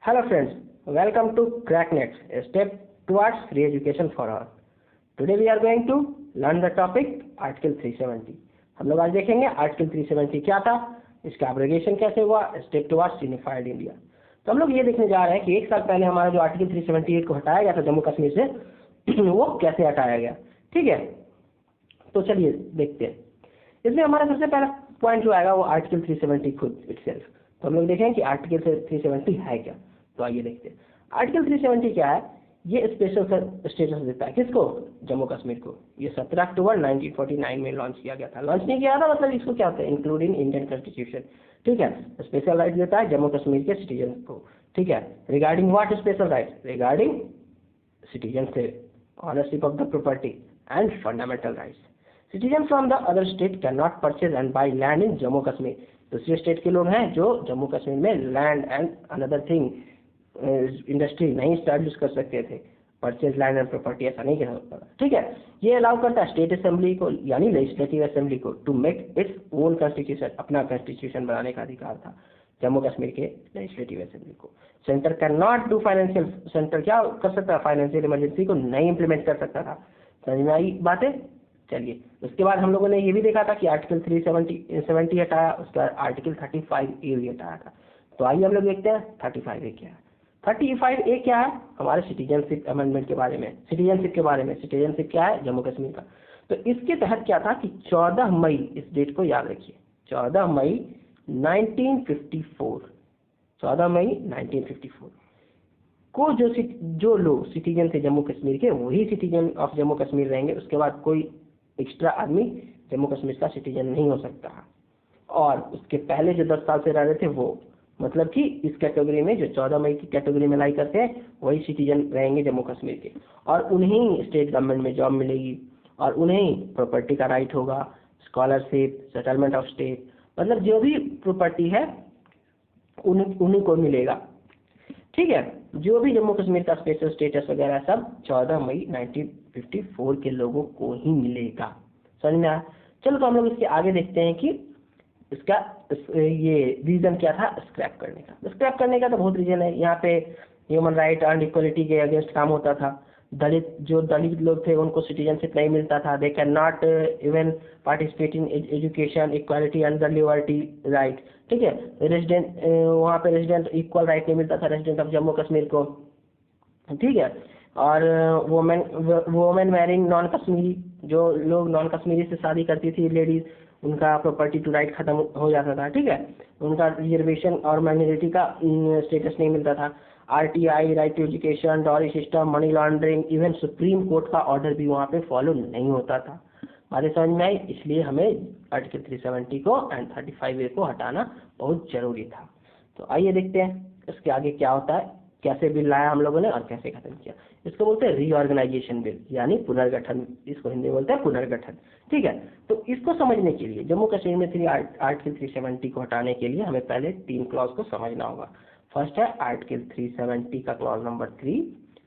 Hello friends, welcome to CrackNet, a step towards free education for all. Today we are going to learn the topic Article 370. हम लोग आज देखेंगे article 370 क्या था, इसका abrogation कैसे हुआ, स्टेप टुवर्ड्स यूनिफाइड इंडिया। तो हम लोग ये देखने जा रहे हैं कि एक साल पहले हमारा जो आर्टिकल 378 को हटाया गया था जम्मू कश्मीर से वो कैसे हटाया गया। ठीक है, तो चलिए देखते हैं। इसमें हमारा सबसे पहला पॉइंट जो आएगा वो आर्टिकल 370 खुद इटसेल्फ। तो हम लोग देखेंगे कि आर्टिकल 370 है क्या। तो आइए देखते हैं आर्टिकल 370 क्या है। ये स्पेशल स्टेटस देता है किसको, जम्मू कश्मीर को। ये 17 अक्टूबर 1949 में लॉन्च किया गया था। लॉन्च नहीं किया था मतलब इसको क्या होता है, इंक्लूडिंग इंडियन कॉन्स्टिट्यूशन। ठीक है, स्पेशल राइट देता है जम्मू कश्मीर के सिटीजन को। ठीक है, regarding what special right, regarding citizenship, ownership of the property and fundamental rights. Citizen from the other state can not purchase and by land in Jammu Kashmir. दूसरे state के लोग हैं जो जम्मू कश्मीर में land and another thing industry नहीं establish कर सकते थे, परचेज लैंड एंड प्रॉपर्टी ऐसा नहीं कर सकता। ठीक है, ये अलाउ करता है स्टेट असेंबली को यानी लेजिस्लेटिव असेंबली को to make its own constitution, अपना कॉन्स्टिट्यूशन बनाने का अधिकार था जम्मू कश्मीर के लेजिस्लेटिव असेंबली को। Centre can not do financial, centre क्या कर सकता है, फाइनेंशियल इमरजेंसी को नहीं इंप्लीमेंट कर सकता था। समझ में आई बातें। चलिए उसके बाद हम लोगों ने ये भी देखा था कि आर्टिकल 370 हटाया, उसके बाद आर्टिकल 35A भी हटाया था। तो आइए हम लोग देखते हैं 35A क्या है। 35A क्या है, हमारे सिटीजनशिप अमेंडमेंट के बारे में, सिटीजनशिप के बारे में। सिटीजनशिप क्या है, जम्मू कश्मीर का। तो इसके तहत क्या था कि 14 मई, इस डेट को याद रखिए, 14 मई 1954, 14 मई 1954 को जो लोग सिटीजन थे जम्मू कश्मीर के वही सिटीजन ऑफ जम्मू कश्मीर रहेंगे। उसके बाद कोई एक्स्ट्रा आदमी जम्मू कश्मीर का सिटीजन नहीं हो सकता। और उसके पहले जो 10 साल से रह रहे थे वो, मतलब कि इस कैटेगरी में जो 14 मई की कैटेगरी में लाई करते हैं वही सिटीजन रहेंगे जम्मू कश्मीर के, और उन्हें स्टेट गवर्नमेंट में जॉब मिलेगी और उन्हें प्रॉपर्टी का राइट होगा, स्कॉलरशिप, सेटलमेंट ऑफ स्टेट, मतलब जो भी प्रॉपर्टी है उन्हीं को मिलेगा। ठीक है, जो भी जम्मू कश्मीर का स्पेशल स्टेटस वगैरह सब 14 मई 1954 के लोगों को ही मिलेगा। समझ में आया। चलो तो हम लोग इसके आगे देखते हैं कि इसका ये रीजन क्या था स्क्रैप करने का। स्क्रैप करने का तो बहुत रीजन है। यहाँ पे ह्यूमन राइट एंड इक्वलिटी के अगेंस्ट काम होता था। दलित लोग थे उनको सिटीजनशिप नहीं मिलता था। They can not even participate in education, equality and the liberty right. ठीक है, रेजिडेंट, वहाँ पे रेजिडेंट इक्वल राइट नहीं मिलता था रेजिडेंट ऑफ जम्मू कश्मीर को। ठीक है, और वोमेन मैरिंग नॉन कश्मीरी, जो लोग नॉन कश्मीरी से शादी करती थी लेडीज, उनका प्रॉपर्टी टू राइट खत्म हो जाता था। ठीक है, उनका रिजर्वेशन और माइनॉरिटी का स्टेटस नहीं मिलता था। RTI, right to education, dowry system, money laundering, even supreme court का ऑर्डर भी वहाँ पे फॉलो नहीं होता था। बातें समझ में आई। इसलिए हमें आर्टिकल 370 को एंड 35A को हटाना बहुत जरूरी था। तो आइए देखते हैं इसके आगे क्या होता है, कैसे बिल लाया हम लोगों ने और कैसे खत्म किया। इसको बोलते हैं रीऑर्गेनाइजेशन बिल यानी पुनर्गठन, इसको हिंदी में बोलते हैं पुनर्गठन। ठीक है, तो इसको समझने के लिए जम्मू कश्मीर में आर्टिकल 370 को हटाने के लिए हमें पहले 3 क्लॉज को समझना होगा। फर्स्ट है आर्टिकल 370 का क्लॉज नंबर 3,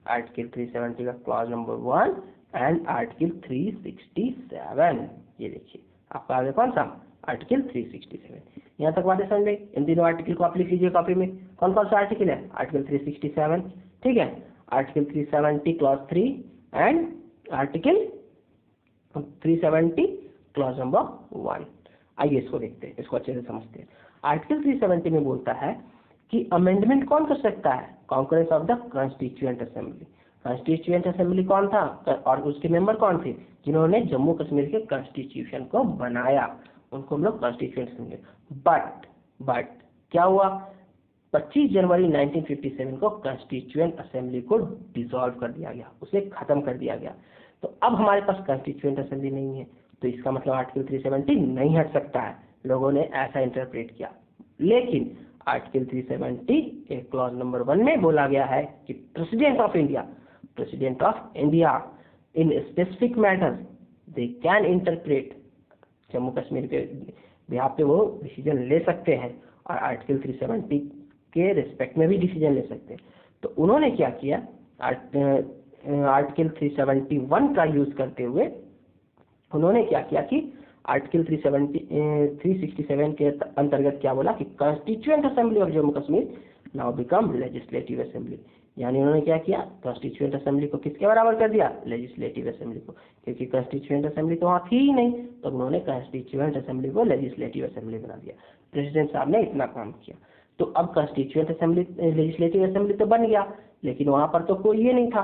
आर्टिकल 370 का क्लॉज नंबर 1 एंड आर्टिकल 367। ये देखिए आपका आगे कौन सा, आर्टिकल 367। यहाँ तक बातें समझ गई। इन तीनों आर्टिकल को आप लिख लीजिए कॉपी में। कौन कौन सा आर्टिकल है, आर्टिकल 367, ठीक है, article 370 clause 3 and article 370 clause number 1। आइए इसको देखते हैं, इसको अच्छे से समझते हैं। आर्टिकल 370 में बोलता है कि अमेंडमेंट कौन कर सकता है, conference of the constituent assembly. Constituent assembly कौन था और उसके मेंबर कौन थे, जिन्होंने जम्मू कश्मीर के कॉन्स्टिट्यूशन को बनाया, उनको हम लोग कॉन्स्टिट्यूएंट असेंबली। बट क्या हुआ, 25 जनवरी 1957 को कॉन्स्टिट्यूएंट असेंबली को डिसॉल्व कर दिया गया, उसे खत्म कर दिया गया। तो अब हमारे पास कॉन्स्टिट्यूएंट असेंबली नहीं है, तो इसका मतलब आर्टिकल 370 नहीं हट सकता है। लोगों ने ऐसा इंटरप्रेट किया, लेकिन आर्टिकल 370 एक क्लॉज नंबर 1 में बोला गया है कि president of India in specific matter they can interpret, Jammu Kashmir के बिहार पे वो डिसीजन ले सकते हैं और आर्टिकल 370 के रिस्पेक्ट में भी डिसीजन ले सकते हैं। तो उन्होंने क्या किया, आर्टिकल 371 का यूज करते हुए उन्होंने क्या किया कि आर्टिकल 367 के अंतर्गत क्या बोला कि constituent assembly of Jammu Kashmir now become legislative assembly. यानी उन्होंने क्या किया, कॉन्स्टिट्यूएंट असेंबली को किसके बराबर कर दिया, लेजिस्लेटिव असेंबली को, क्योंकि कॉन्स्टिट्यूएंट असेंबली तो वहाँ थी ही नहीं, तो उन्होंने कॉन्स्टिट्यूएंट असेंबली को लेजिस्लेटिव असेंबली बना दिया। प्रेसिडेंट साहब ने इतना काम किया। तो अब कॉन्स्टिट्यूएंट असेंबली लेजिस्लेटिव असेंबली तो बन गया, लेकिन वहाँ पर तो कोई ये नहीं था,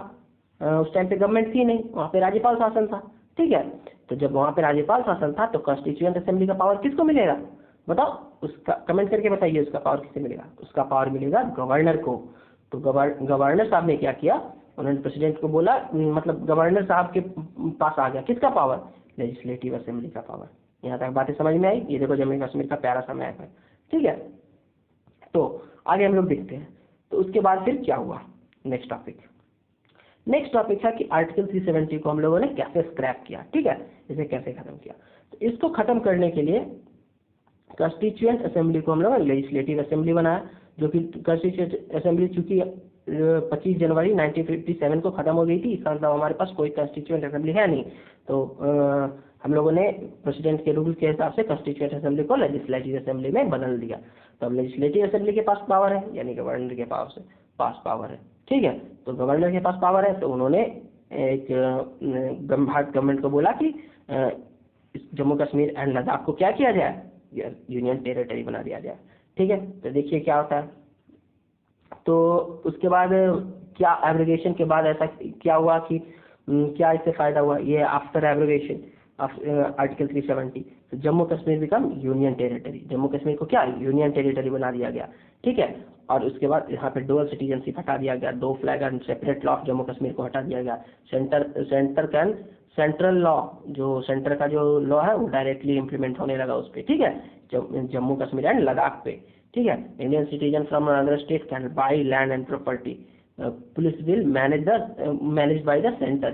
उस टाइम पे गवर्नमेंट थी नहीं, वहाँ पे राज्यपाल शासन था। ठीक है, तो जब वहाँ पे राज्यपाल शासन था तो कॉन्स्टिट्यूएंट असेंबली का पावर किसको मिलेगा, बताओ, उसका कमेंट करके बताइए, उसका पावर किसे मिलेगा, उसका पावर मिलेगा गवर्नर को। तो गवर्नर साहब ने क्या किया, उन्होंने प्रेसिडेंट को बोला, मतलब गवर्नर साहब के पास आ गया किसका पावर, लेजिस्लेटिव असेंबली का पावर। यहाँ तक बातें समझ में आई। ये देखो जम्मू कश्मीर का प्यारा सा मैप है। ठीक है, तो आगे हम लोग देखते हैं। तो उसके बाद फिर क्या हुआ, नेक्स्ट टॉपिक है कि आर्टिकल 370 को हम लोगों ने कैसे स्क्रैप किया। ठीक है, इसे कैसे खत्म किया। तो इसको खत्म करने के लिए कॉन्स्टिट्यूएंट असेंबली को हम लोग लेजिस्लेटिव असेंबली बनाया, जो कि कॉन्स्टिट्यूएंट असेंबली चूंकि 25 जनवरी 1957 को खत्म हो गई थी, इसका मतलब हमारे पास कोई कॉन्स्टिट्यूएंट असेंबली है नहीं। तो हम लोगों ने प्रेसिडेंट के रूल के हिसाब से कॉन्स्टिट्यूएंट असेंबली को लेजिस्लेटिव असेंबली में बदल दिया। तो अब लेजिस्लेटिव असेंबली के पास पावर है, यानी गवर्नर के पास पावर है। ठीक है, तो गवर्नर के पास पावर है, तो उन्होंने एक भारत गवर्नमेंट को बोला कि जम्मू कश्मीर एंड लद्दाख को क्या किया जाए, यूनियन टेरिटरी बना दिया जाए। ठीक है, तो देखिए क्या होता है। तो उसके बाद क्या एब्रोगेशन के बाद ऐसा क्या हुआ कि क्या इससे फायदा हुआ, ये आफ्टर एब्रोगेशन आर्टिकल 370 तो Jammu Kashmir become union territory, Jammu Kashmir को क्या यूनियन टेरिटरी बना दिया गया। ठीक है, और उसके बाद यहाँ पे डुअल सिटीजनशिप हटा दिया गया, 2 flag and separate law of Jammu Kashmir को हटा दिया गया। सेंट्रल लॉ, जो सेंटर का जो लॉ है वो डायरेक्टली इम्प्लीमेंट होने लगा उस पर। ठीक है, जम्मू कश्मीर एंड लद्दाख पे। ठीक है, Indian citizen from another state can buy land and property, police will manage by the centre,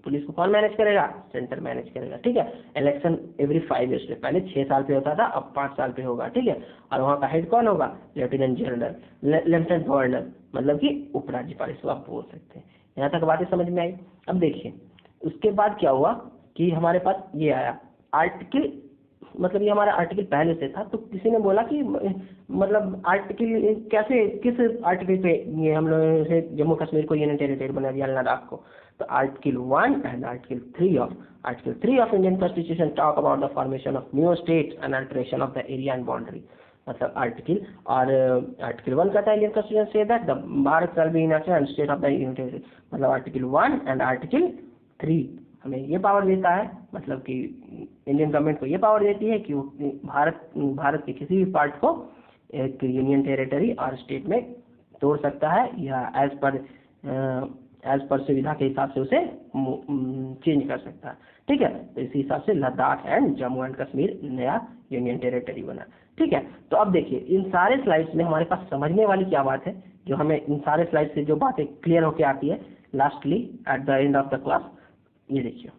police को कौन मैनेज करेगा, सेंटर मैनेज करेगा। ठीक है, इलेक्शन एवरी 5 ईयर्स पे, पहले 6 साल पे होता था, अब 5 साल पे होगा। ठीक है, और वहाँ का हेड कौन होगा, लेफ्टिनेंट जनरल, लेफ्टिनेंट गवर्नर, मतलब कि उपराज्यपाल, इसको आप बोल सकते हैं। यहाँ तक बातें समझ में आई। अब देखिए उसके बाद क्या हुआ कि हमारे पास ये आया आर्टिकल, मतलब ये हमारा आर्टिकल पहले से था, तो किसी ने बोला कि मतलब आर्टिकल कैसे, किस आर्टिकल पे ये हम लोगों से जम्मू कश्मीर को यूनियन टेरिटरी बना दिया, लद्दाख को। तो article 1 and article 3 of Indian constitution talk about the formation of new states and alteration of the area and boundary. मतलब आर्टिकल 1 कहता है Indian constitution say that the Bharat shall be united and state of the union territory. मतलब article 1 and article 3 हमें ये power देता है, मतलब कि इंडियन गवर्नमेंट को ये पावर देती है कि वो भारत के किसी भी पार्ट को एक यूनियन टेरिटरी और स्टेट में तोड़ सकता है, या एज पर सुविधा के हिसाब से उसे चेंज कर सकता है। ठीक है, तो इसी हिसाब से लद्दाख एंड जम्मू एंड कश्मीर नया यूनियन टेरिटरी बना। ठीक है, तो अब देखिए इन सारे स्लाइड्स में हमारे पास समझने वाली क्या बात है, जो हमें इन सारे स्लाइड से जो बातें क्लियर होकर आती है lastly at the end of the class. ये देखिए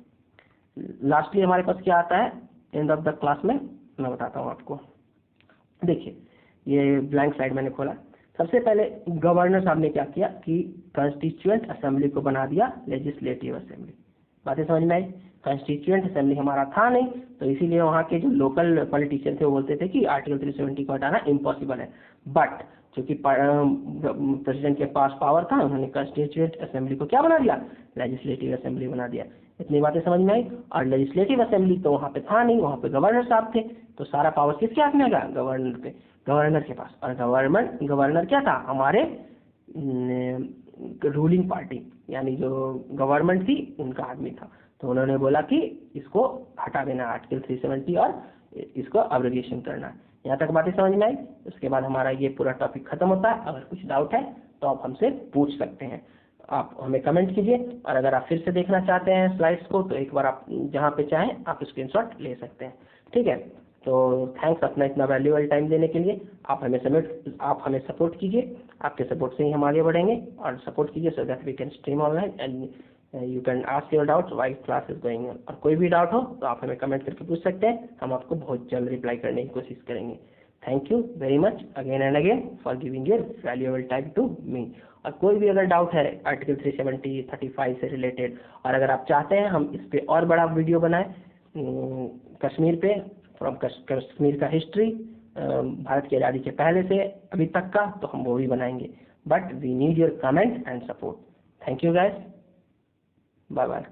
लास्टली हमारे पास क्या आता है एंड ऑफ द क्लास में, मैं बताता हूँ आपको। देखिए ये ब्लैंक स्लाइड मैंने खोला। सबसे पहले गवर्नर साहब ने क्या किया कि कॉन्स्टिट्यूएंट असेंबली को बना दिया लेजिस्लेटिव असेंबली। बातें समझ में आई। कॉन्स्टिट्यूएंट असेंबली हमारा था नहीं, तो इसीलिए वहाँ के जो लोकल पॉलिटिशियन थे वो बोलते थे कि आर्टिकल 370 को हटाना इम्पॉसिबल है। बट क्योंकि प्रेसिडेंट के पास पावर था, उन्होंने कॉन्स्टिट्यूएंट असेंबली को क्या बना दिया, लेजिस्लेटिव असेंबली बना दिया। इतनी बातें समझ में आई। और लेजिस्लेटिव असेंबली तो वहाँ पे था नहीं, वहाँ पे गवर्नर साहब थे, तो सारा पावर किसके हाथ में आएगा, गवर्नर के पास। और गवर्नर क्या था, हमारे रूलिंग पार्टी यानी जो गवर्नमेंट थी उनका आदमी था। तो उन्होंने बोला कि इसको हटा देना आर्टिकल 370 और इसको एब्रोगेशन करना। यहाँ तक बातें समझ में आई। उसके बाद हमारा ये पूरा टॉपिक खत्म होता है। अगर कुछ डाउट है तो आप हमसे पूछ सकते हैं, आप हमें कमेंट कीजिए। और अगर आप फिर से देखना चाहते हैं स्लाइड्स को तो एक बार आप जहाँ पे चाहें आप स्क्रीनशॉट ले सकते हैं। ठीक है, तो थैंक्स अपना इतना वैल्यूएबल टाइम देने के लिए। आप हमें सपोर्ट कीजिए, आपके सपोर्ट से ही हम आगे बढ़ेंगे। और सपोर्ट कीजिए so that we can stream online and you can ask your doubts while class is going on. और कोई भी डाउट हो तो आप हमें कमेंट करके पूछ सकते हैं, हम आपको बहुत जल्द रिप्लाई करने की कोशिश करेंगे। Thank you very much again and again for giving your valuable time to me. और कोई भी अगर डाउट है आर्टिकल 370 35 से रिलेटेड, और अगर आप चाहते हैं हम इस पे और बड़ा वीडियो बनाएं कश्मीर पे, फ्रॉम कश्मीर का हिस्ट्री, भारत की आज़ादी के पहले से अभी तक का, तो हम वो भी बनाएंगे। But we need your comment and support. Thank you guys, bye bye.